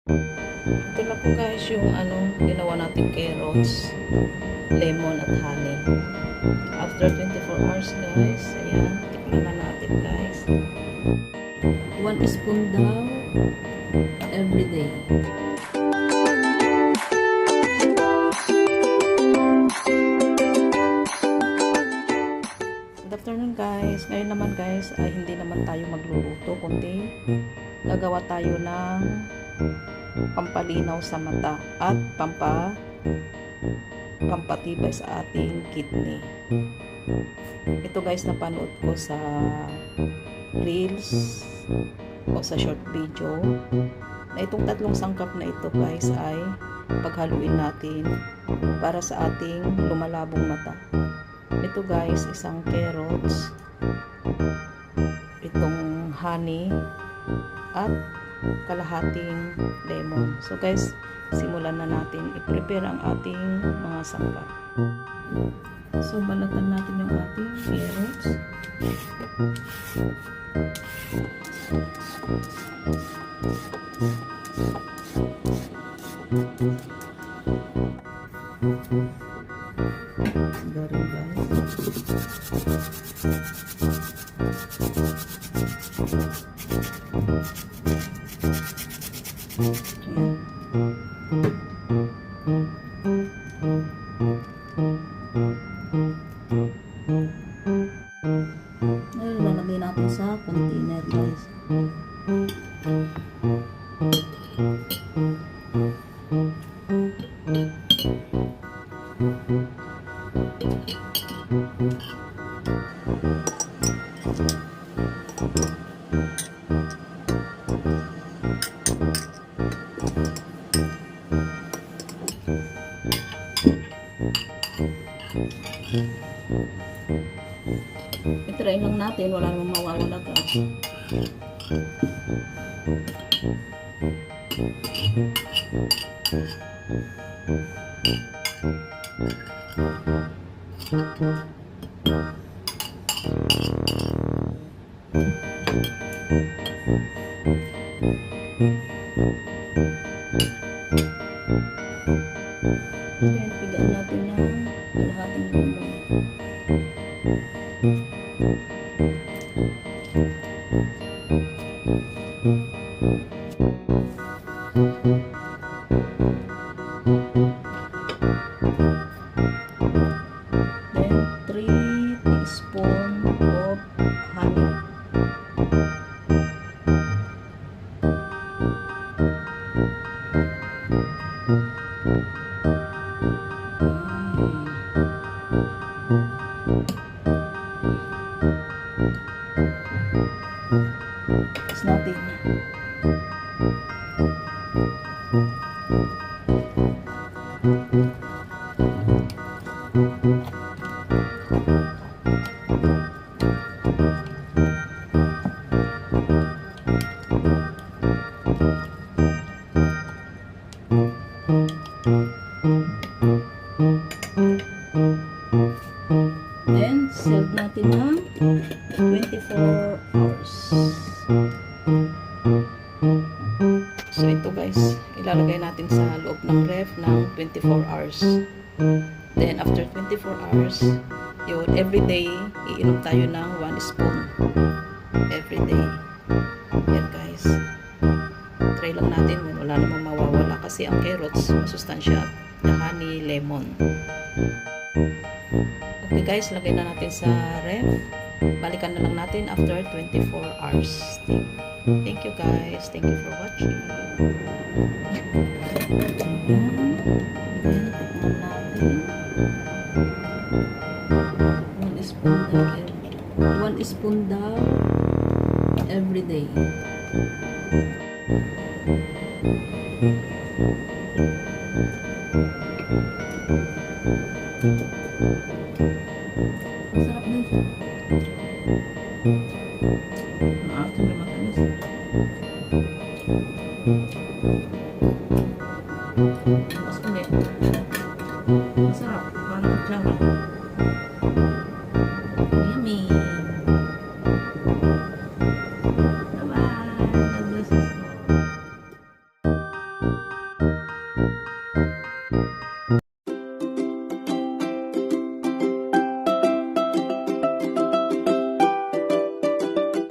Ito na po guys yung ginawa natin carrots, lemon at honey. After 24 hours guys, ayan, tikman na natin guys. 1 spoon daw every day. Good afternoon guys. Ngayon naman guys ay hindi naman tayo magluluto kundi gagawa tayo ng pampalinaw sa mata at pampatibay sa ating kidney. Ito guys napanood ko sa reels o sa short video na itong tatlong sangkap na ito guys ay paghaluin natin para sa ating lumalabong mata. Ito guys, isang carrots, itong honey at kalahating lemon. So guys, simulan na natin i-prepare ang ating mga sangkap. So balatan natin yung ating carrots. Garing guys. Ngayon lalagay natin sa container guys. I-try lang natin, wala namang mawawala guys. Then, pigaan natin ng kalahating lemon. Then 3 teaspoon of honey. It's nothing. Then, save natin ng 24 hours. So, ito guys, ilalagay natin sa loob ng ref ng 24 hours. Then, after 24 hours, yun, everyday, iinom tayo ng 1 spoon. Everyday. Yan guys. Try lang natin, wala namang mawawala kasi ang carrots, masustansya at honey, lemon. Okay guys, lagay na natin sa ref. Balikan na lang natin after 24 hours. Thank you guys. Thank you for watching. One spoon daw every day. Masarap na siya. Maasim na matamis. Mas ulit. Masarap. Parang kutsara. Yummy. Bye-bye. God bless us all.